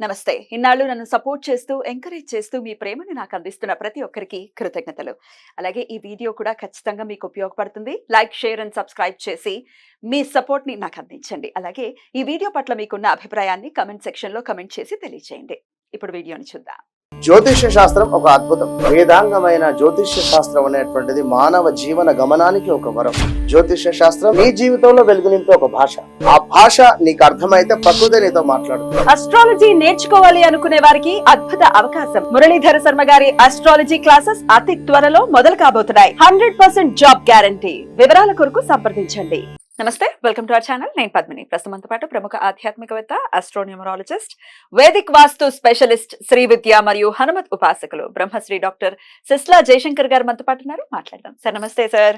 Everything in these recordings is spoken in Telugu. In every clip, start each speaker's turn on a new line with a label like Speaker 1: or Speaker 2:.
Speaker 1: నమస్తే. ఇన్నాళ్ళు నన్ను సపోర్ట్ చేస్తూ, ఎంకరేజ్ చేస్తూ మీ ప్రేమని నాకు అందిస్తున్న ప్రతి ఒక్కరికి కృతజ్ఞతలు. అలాగే ఈ వీడియో కూడా ఖచ్చితంగా మీకు ఉపయోగపడుతుంది. లైక్, షేర్ అండ్ సబ్స్క్రైబ్ చేసి మీ సపోర్ట్‌ని నాకు అందించండి. అలాగే ఈ వీడియో పట్ల మీకున్న అభిప్రాయాన్ని కామెంట్ సెక్షన్‌లో కామెంట్ చేసి తెలియజేయండి. ఇప్పుడు వీడియోని చూద్దాం.
Speaker 2: జ్యోతిష్య శాస్త్రం ఒక అద్భుతం. వేదాంగమైన జ్యోతిష్య శాస్త్రం అనేటువంటిది మానవ జీవన గమనానికి ఒక వరం. జ్యోతిష్య శాస్త్రం నీ జీవితంలో వెలుగునింపే ఒక భాష. ఆ భాష నీకు అర్థమైతే ప్రకృతి నీతో మాట్లాడుతుంది.
Speaker 1: అస్ట్రాలజీ నేర్చుకోవాలి అనుకునే వారికి అద్భుత అవకాశం. మురళీధర శర్మ గారి అస్ట్రాలజీ క్లాసెస్ అతి త్వరలో మొదలు కాబోతున్నాయి. 100% జాబ్ గ్యారంటీ. వివరాల కొరకు సంప్రదించండి. నమస్తే, వెల్కమ్ టు అవర్ ఛానల్. నేను పద్మిని. ప్రస్తుతంతో పాటు ప్రముఖ ఆధ్యాత్మికవేత్త, ఆస్ట్రోన్యూమరాలజిస్ట్, వేదిక్ వాస్తు స్పెషలిస్ట్, శ్రీ విద్య మరియు హనుమత్ ఉపాసకులు బ్రహ్మశ్రీ డాక్టర్ సిస్లా జయశంకర్ గారు మనతో పాటు ఉన్నారు. మాట్లాడదాం. సార్ నమస్తే. సార్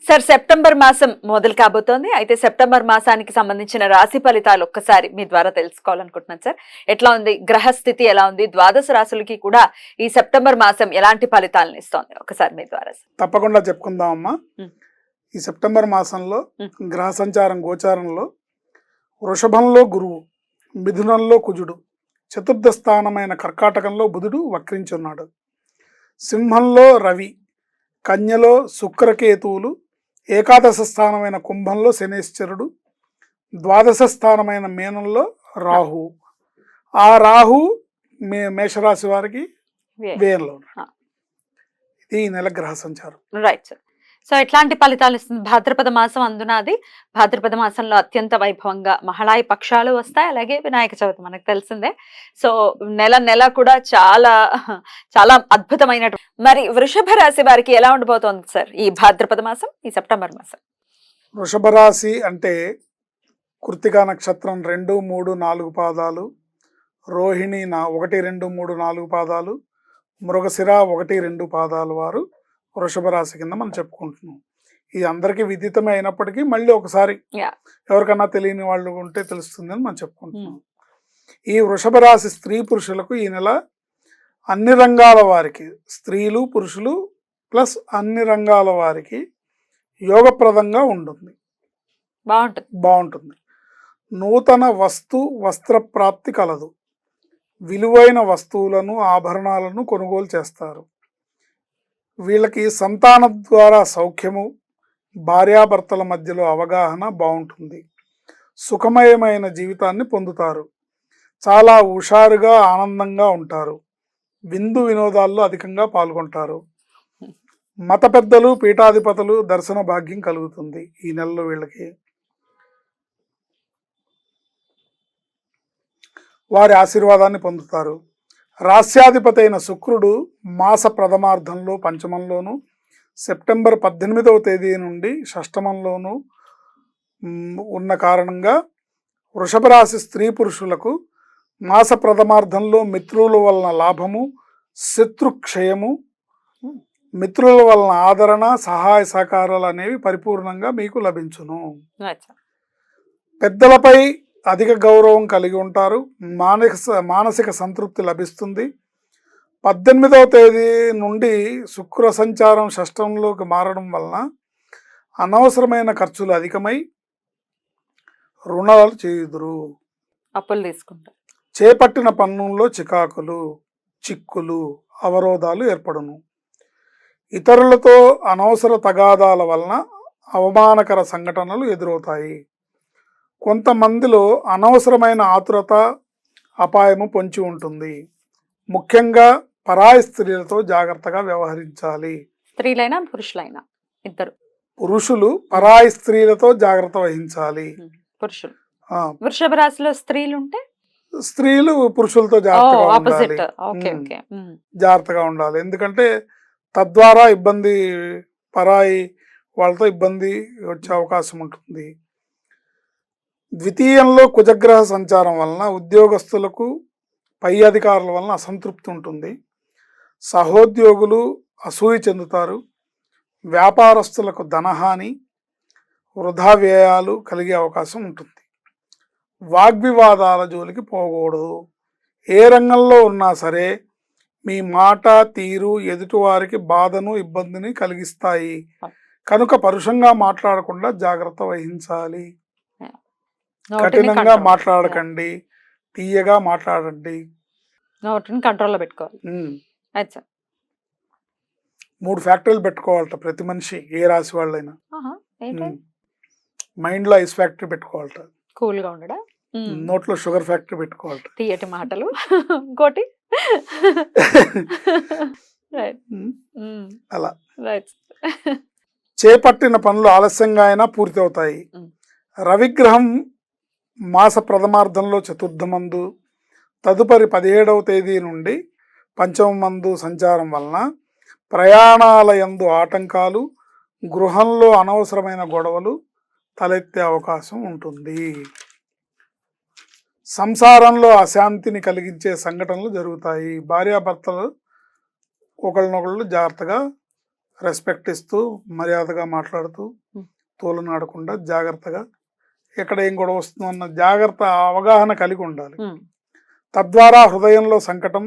Speaker 1: సార్ సెప్టెంబర్ మాసం మొదలు కాబోతోంది. అయితే సెప్టెంబర్ మాసానికి సంబంధించిన రాశి ఫలితాలు ఒక్కసారి మీ ద్వారా తెలుసుకోవాలనుకుంటున్నాను సార్. ఎట్లా ఉంది గ్రహస్థితి, ఎలా ఉంది, ద్వాదశ రాశులకి కూడా ఈ సెప్టెంబర్ మాసం ఎలాంటి ఫలితాలను ఇస్తోంది ఒకసారి మీ ద్వారా?
Speaker 3: తప్పకుండా చెప్పుకుందాం అమ్మా. ఈ సెప్టెంబర్ మాసంలో గ్రహ సంచారం గోచారంలో వృషభంలో గురువు, మిథునంలో కుజుడు, చతుర్థ స్థానమైన కర్కాటకంలో బుధుడు వక్రించున్నాడు, సింహంలో రవి, కన్యలో శుక్రకేతువులు, ఏకాదశ స్థానమైన కుంభంలో శనేశ్వరుడు, ద్వాదశ స్థానమైన మీనంలో రాహు. ఆ రాహు మేషరాశి వారికి వ్యయంలో ఉన్నాడు. ఇది ఈ నెల గ్రహ సంచారం.
Speaker 1: Right sir. సో ఎట్లాంటి ఫలితాలు ఇస్తుంది భాద్రపద మాసం? అందున అది భాద్రపద మాసంలో అత్యంత వైభవంగా మహళాయి పక్షాలు వస్తాయి. అలాగే వినాయక చవితి మనకు తెలిసిందే. సో నెల నెల కూడా చాలా చాలా అద్భుతమైన. మరి వృషభ రాశి వారికి ఎలా ఉండబోతోంది సార్ ఈ భాద్రపద మాసం, ఈ సెప్టెంబర్ మాసం?
Speaker 3: వృషభ రాశి అంటే కృత్తికా నక్షత్రం 2, 3, 4 పాదాలు, రోహిణి 1, 2, 3, 4 పాదాలు, మృగశిర 1, 2 పాదాలు వారు వృషభ రాశి కింద మనం చెప్పుకుంటున్నాం. ఇది అందరికీ విదితమే అయినప్పటికీ మళ్ళీ ఒకసారి ఎవరికన్నా తెలియని వాళ్ళు ఉంటే తెలుస్తుంది అని మనం చెప్పుకుంటున్నాం. ఈ వృషభ రాశి స్త్రీ పురుషులకు ఈ నెల అన్ని రంగాల వారికి, స్త్రీలు పురుషులు ప్లస్ అన్ని రంగాల వారికి యోగప్రదంగా ఉంటుంది, బాగుంటుంది. నూతన వస్త్ర ప్రాప్తి కలదు. విలువైన వస్తువులను, ఆభరణాలను కొనుగోలు చేస్తారు. వీళ్ళకి సంతానం ద్వారా సౌఖ్యము, భార్యాభర్తల మధ్యలో అవగాహన బాగుంటుంది. సుఖమయమైన జీవితాన్ని పొందుతారు. చాలా హుషారుగా, ఆనందంగా ఉంటారు. విందు వినోదాల్లో అధికంగా పాల్గొంటారు. మత పెద్దలు, పీఠాధిపతులు దర్శన భాగ్యం కలుగుతుంది ఈ నెలలో. వీళ్ళకి వారి ఆశీర్వాదాన్ని పొందుతారు. రాస్యాధిపతి అయిన శుక్రుడు మాస ప్రథమార్థంలో పంచమంలోను, సెప్టెంబర్ 18వ తేదీ నుండి షష్టమంలోను ఉన్న కారణంగా వృషభ రాశి స్త్రీ పురుషులకు మాస ప్రథమార్థంలో మిత్రుల వలన లాభము, శత్రుక్షయము, మిత్రుల వలన ఆదరణ, సహాయ సహకారాలు అనేవి పరిపూర్ణంగా మీకు లభించును. పెద్దలపై అధిక గౌరవం కలిగి ఉంటారు. మానసిక సంతృప్తి లభిస్తుంది. 18వ తేదీ నుండి శుక్ర సంచారం షష్టంలోకి మారడం వలన అనవసరమైన ఖర్చులు అధికమై రుణాలు చేయుదురు,
Speaker 1: అప్పులు తీసుకుంటారు.
Speaker 3: చేపట్టిన పన్నుల్లో చిక్కులు, అవరోధాలు ఏర్పడును. ఇతరులతో అనవసర తగాదాల వలన అవమానకర సంఘటనలు ఎదురవుతాయి. కొంతమందిలో అనవసరమైన ఆతురత, అపాయము పొంచి ఉంటుంది. ముఖ్యంగా పరాయి స్త్రీలతో జాగ్రత్తగా వ్యవహరించాలి.
Speaker 1: స్త్రీలైనా పురుషులైనా ఇద్దరు.
Speaker 3: పురుషులు పరాయి స్త్రీలతో జాగ్రత్త వహించాలి.
Speaker 1: పురుషులు వృషభ రాశిలో స్త్రీలు ఉంటే
Speaker 3: స్త్రీలు పురుషులతో జాగ్రత్తగా ఉండాలి. ఎందుకంటే తద్వారా ఇబ్బంది, పరాయి వాళ్ళతో ఇబ్బంది వచ్చే అవకాశం ఉంటుంది. ద్వితీయంలో కుజగ్రహ సంచారం వలన ఉద్యోగస్తులకు, పై అధికారుల వలన అసంతృప్తి ఉంటుంది. సహోద్యోగులు అసూయ చెందుతారు. వ్యాపారస్తులకు ధనహాని, వృధా వ్యయాలు కలిగే అవకాశం ఉంటుంది. వాగ్వివాదాల జోలికి పోకూడదు. ఏ రంగంలో ఉన్నా సరే మీ మాట తీరు ఎదుటివారికి బాధను, ఇబ్బందిని కలిగిస్తాయి. కనుక పరుషంగా మాట్లాడకుండా జాగ్రత్త వహించాలి. కఠినంగా మాట్లాడకండి. తీయగా మాట్లాడండి.
Speaker 1: నోటిని కంట్రోల్లో పెట్టుకోవాలి.
Speaker 3: ఉమ్.
Speaker 1: Right sir.
Speaker 3: 3 ఫ్యాక్టరీలు పెట్టుకోవాలట ప్రతి మనిషి, ఏ రాశి వాళ్ళైనా.
Speaker 1: ఏంటి?
Speaker 3: మైండ్ లో ఐస్ ఫ్యాక్టరీ పెట్టుకోవాలట,
Speaker 1: కూల్ గా ఉండడా?
Speaker 3: నోట్లో షుగర్ ఫ్యాక్టరీ పెట్టుకోవాలట.
Speaker 1: తీయటి మాటలు. ఇంకోటి రైట్.
Speaker 3: అలా
Speaker 1: రైట్.
Speaker 3: చేపట్టిన పనులు ఆలస్యంగా అయినా పూర్తి అవుతాయి.
Speaker 1: ఉమ్.
Speaker 3: రవిగ్రహం మాస ప్రథమార్థంలో చతుర్థమందు, తదుపరి 17వ తేదీ నుండి పంచమందు సంచారం వలన ప్రయాణాల యందు ఆటంకాలు, గృహంలో అనవసరమైన గొడవలు తలెత్తే అవకాశం ఉంటుంది. సంసారంలో అశాంతిని కలిగించే సంఘటనలు జరుగుతాయి. భార్యాభర్తలు ఒకళ్ళనొకళ్ళు జాగ్రత్తగా రెస్పెక్ట్ ఇస్తూ, మర్యాదగా మాట్లాడుతూ, తోలనాడకుండా జాగ్రత్తగా, ఎక్కడ ఏం గొడవ వస్తుందో అన్న జాగ్రత్త అవగాహన కలిగి ఉండాలి. తద్వారా హృదయంలో సంకటం,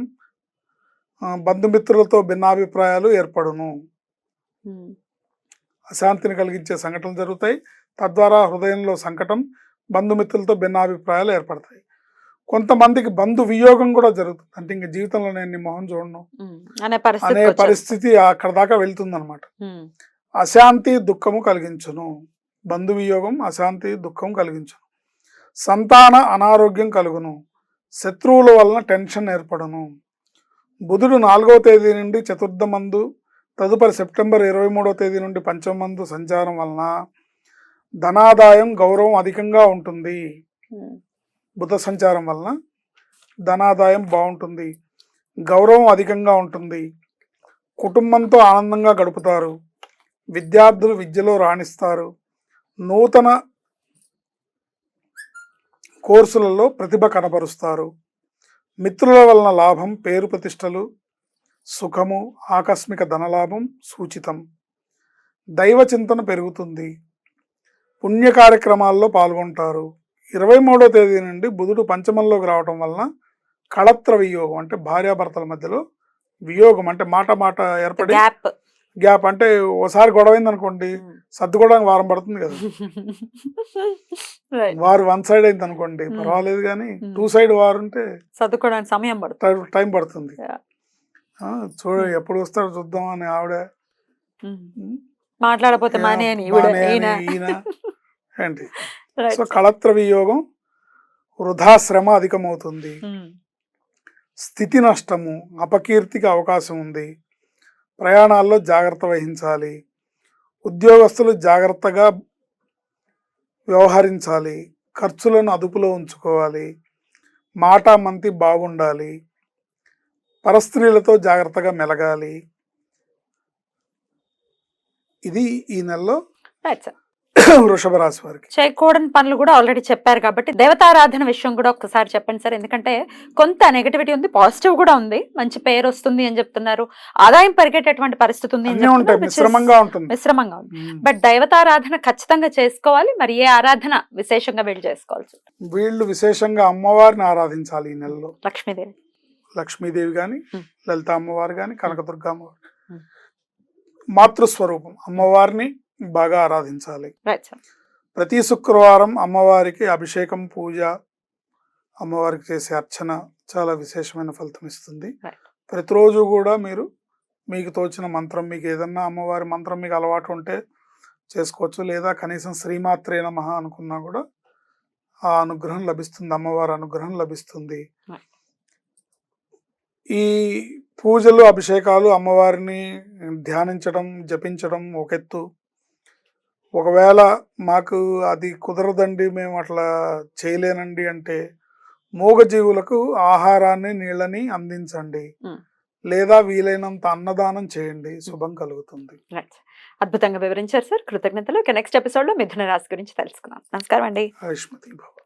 Speaker 3: బంధుమిత్రులతో భిన్నాభిప్రాయాలు ఏర్పడును. అశాంతిని కలిగించే సంఘటనలు జరుగుతాయి. తద్వారా హృదయంలో సంకటం, బంధుమిత్రులతో భిన్నాభిప్రాయాలు ఏర్పడతాయి. కొంతమందికి బంధు వియోగం కూడా జరుగుతుంది. అంటే ఇంక జీవితంలో నేను నీ మొహం చూడను అనే పరిస్థితి అక్కడ దాకా వెళ్తుంది అనమాట. అశాంతి దుఃఖము కలిగించును. బంధు వియోగం అశాంతి దుఃఖం కలిగించును. సంతాన అనారోగ్యం కలుగును. శత్రువుల వలన టెన్షన్ ఏర్పడును. బుధుడు 4వ తేదీ నుండి చతుర్థమందు, తదుపరి సెప్టెంబర్ 23వ తేదీ నుండి పంచమందు సంచారం వలన ధనాదాయం, గౌరవం అధికంగా ఉంటుంది. బుధ సంచారం వలన ధనాదాయం బాగుంటుంది, గౌరవం అధికంగా ఉంటుంది. కుటుంబంతో ఆనందంగా గడుపుతారు. విద్యార్థులు విద్యలో రాణిస్తారు. నూతన కోర్సులలో ప్రతిభ కనబరుస్తారు. మిత్రుల వలన లాభం, పేరు ప్రతిష్టలు, సుఖము, ఆకస్మిక ధనలాభం సూచితం. దైవ చింతన పెరుగుతుంది. పుణ్య కార్యక్రమాల్లో పాల్గొంటారు. 23వ తేదీ నుండి బుధుడు పంచమంలోకి రావటం వలన కళత్ర వియోగం, అంటే భార్యాభర్తల మధ్యలో వియోగం, అంటే మాట ఏర్పడి గ్యాప్, అంటే ఓసారి గొడవైంది అనుకోండి, సర్దుకోవడానికి వారం పడుతుంది కదా. వారు 1 సైడ్ అయింది అనుకోండి పర్వాలేదు, కానీ 2 సైడ్ వారు ఉంటే
Speaker 1: సర్దుకోవడానికి సమయం పడుతుంది,
Speaker 3: టైం పడుతుంది. చూడ ఎప్పుడు వస్తాడో చూద్దాం అని ఆవిడ
Speaker 1: మాట్లాడపోతే
Speaker 3: ఈయన ఏంటి. సో కళత్ర వియోగం, వృధా శ్రమ అధికమవుతుంది. స్థితి నష్టము, అపకీర్తికి అవకాశం ఉంది. ప్రయాణాల్లో జాగ్రత్త వహించాలి. ఉద్యోగస్తులు జాగ్రత్తగా వ్యవహరించాలి. ఖర్చులను అదుపులో ఉంచుకోవాలి. మాటామంతి బాగుండాలి. పరస్త్రీలతో జాగ్రత్తగా మెలగాలి. ఇది ఈ నెలలో వృషభ రాశి వారికి
Speaker 1: చేయకూడని పనులు కూడా ఆల్రెడీ చెప్పారు. కాబట్టి దేవతారాధన విషయం కూడా ఒకసారి చెప్పండి సార్. ఎందుకంటే కొంత నెగటివిటీ ఉంది, పాజిటివ్ కూడా ఉంది. మంచి పేరు వస్తుంది అని చెప్తున్నారు, ఆదాయం పెరిగేటటువంటి పరిస్థితి ఉంది అని చెప్తున్నారు, మిశ్రమంగా ఉంది. బట్ దైవతారాధన ఖచ్చితంగా చేసుకోవాలి. మరి ఏ ఆరాధన విశేషంగా వీళ్ళు చేసుకోవాల్సి?
Speaker 3: వీళ్ళు విశేషంగా అమ్మవారిని ఆరాధించాలి ఈ నెలలో. లక్ష్మీదేవి కానీ, లలిత అమ్మవారు కానీ, కనకదుర్గ అమ్మవారు, మాతృస్వరూపం అమ్మవారిని బాగా ఆరాధించాలి. ప్రతి శుక్రవారం అమ్మవారికి అభిషేకం, పూజ, అమ్మవారికి చేసే అర్చన చాలా విశేషమైన ఫలితం ఇస్తుంది. ప్రతిరోజు కూడా మీరు మీకు తోచిన మంత్రం, మీకు ఏదన్నా అమ్మవారి మంత్రం మీకు అలవాటు ఉంటే చేసుకోవచ్చు, లేదా కనీసం శ్రీమాత్రే నమః అనుకున్నా కూడా ఆ అనుగ్రహం లభిస్తుంది, అమ్మవారి అనుగ్రహం లభిస్తుంది. ఈ పూజలు, అభిషేకాలు, అమ్మవారిని ధ్యానించడం, జపించడం ఒక ఎత్తు. ఒకవేళ మాకు అది కుదరదండి, మేము అట్లా చేయలేనండి అంటే మూగజీవులకు ఆహారాన్ని, నీళ్ళని అందించండి, లేదా వీలైనంత అన్నదానం చేయండి, శుభం కలుగుతుంది.
Speaker 1: అద్భుతంగా వివరించారు సార్, కృతజ్ఞతలు. నెక్స్ట్ ఎపిసోడ్ లో మిథున రాశి గురించి తెలుసుకుందాం. నమస్కారం అండి.
Speaker 3: ఆయుష్మతి భవ.